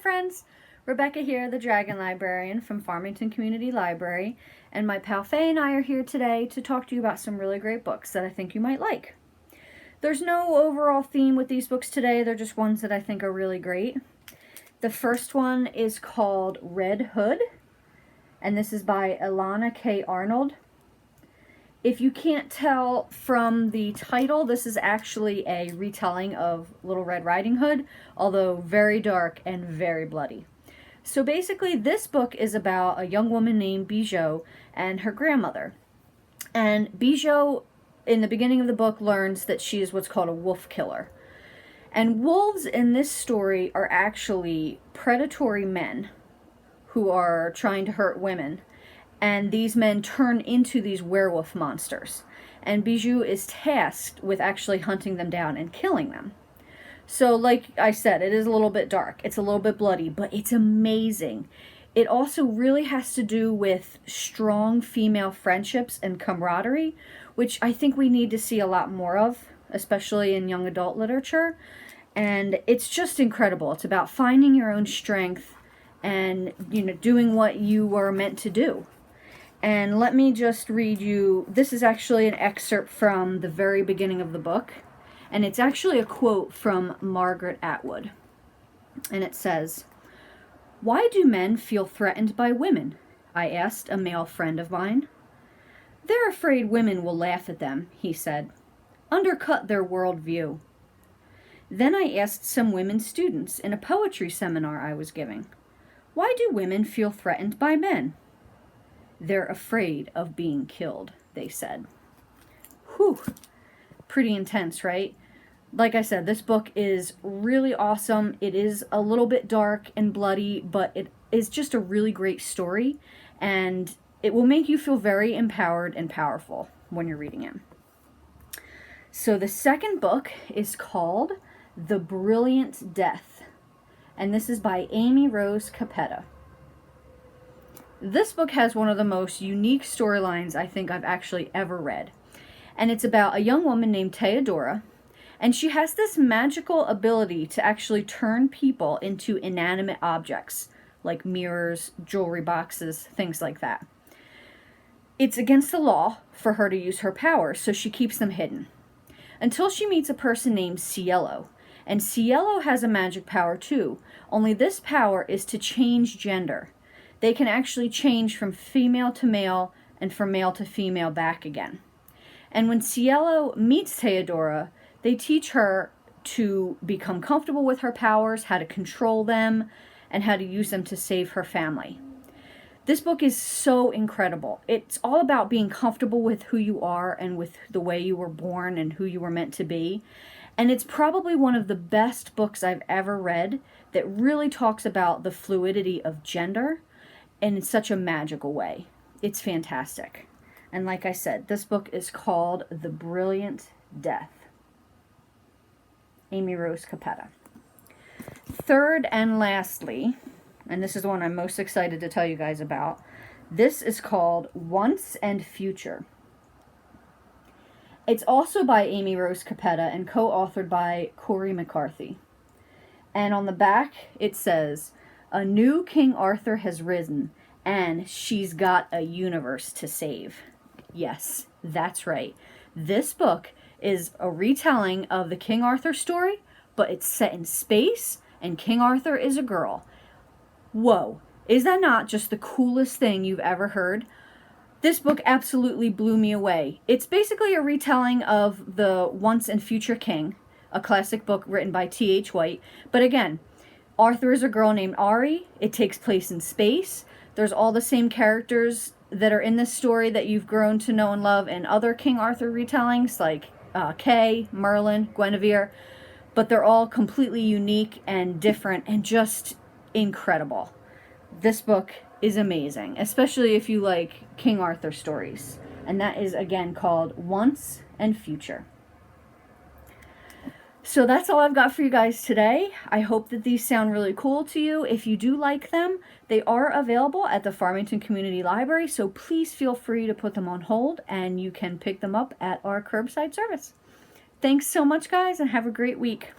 friends, Rebecca here, the Dragon Librarian from Farmington Community Library, and my pal Faye and I are here today to talk to you about some really great books that I think you might like. There's no overall theme with these books today, they're just ones that I think are really great. The first one is called Red Hood, and this is by Elana K. Arnold. If you can't tell from the title, this is actually a retelling of Little Red Riding Hood, although very dark and very bloody. So basically, this book is about a young woman named Bijou and her grandmother. And Bijou, in the beginning of the book, learns that she is what's called a wolf killer. And wolves in this story are actually predatory men who are trying to hurt women. And these men turn into these werewolf monsters. And Bijou is tasked with actually hunting them down and killing them. So like I said, it is a little bit dark. It's a little bit bloody, but it's amazing. It also really has to do with strong female friendships and camaraderie, which I think we need to see a lot more of, especially in young adult literature. And it's just incredible. It's about finding your own strength and, doing what you were meant to do. And let me just read you, this is actually an excerpt from the very beginning of the book, and it's actually a quote from Margaret Atwood. And it says, "Why do men feel threatened by women?" I asked a male friend of mine. "They're afraid women will laugh at them," he said, "undercut their worldview." Then I asked some women students in a poetry seminar I was giving, "Why do women feel threatened by men?" "They're afraid of being killed," they said. Whew. Pretty intense, right? Like I said, this book is really awesome. It is a little bit dark and bloody, but it is just a really great story, and it will make you feel very empowered and powerful when you're reading it. So the second book is called The Brilliant Death, and this is by Amy Rose Capetta. This book has one of the most unique storylines I think I've actually ever read. And it's about a young woman named Theodora, and she has this magical ability to actually turn people into inanimate objects, like mirrors, jewelry boxes, things like that. It's against the law for her to use her powers, so she keeps them hidden. Until she meets a person named Cielo. And Cielo has a magic power too, only this power is to change gender. They can actually change from female to male and from male to female back again. And when Cielo meets Theodora, they teach her to become comfortable with her powers, how to control them, and how to use them to save her family. This book is so incredible. It's all about being comfortable with who you are and with the way you were born and who you were meant to be. And it's probably one of the best books I've ever read that really talks about the fluidity of gender in such a magical way. It's fantastic. And like I said, this book is called The Brilliant Death. Amy Rose Capetta. Third and lastly, and this is the one I'm most excited to tell you guys about, this is called Once and Future. It's also by Amy Rose Capetta and co-authored by Corey McCarthy. And on the back, it says, "A new King Arthur has risen, and she's got a universe to save." Yes, that's right. This book is a retelling of the King Arthur story, but it's set in space, and King Arthur is a girl. Whoa, is that not just the coolest thing you've ever heard? This book absolutely blew me away. It's basically a retelling of the Once and Future King, a classic book written by T.H. White. But again, Arthur is a girl named Ari. It takes place in space. There's all the same characters that are in this story that you've grown to know and love in other King Arthur retellings, like Kay, Merlin, Guinevere. But they're all completely unique and different and just incredible. This book is amazing, especially if you like King Arthur stories. And that is, again, called Once and Future. So that's all I've got for you guys today. I hope that these sound really cool to you. If you do like them, they are available at the Farmington Community Library, so please feel free to put them on hold and you can pick them up at our curbside service. Thanks so much, guys, and have a great week.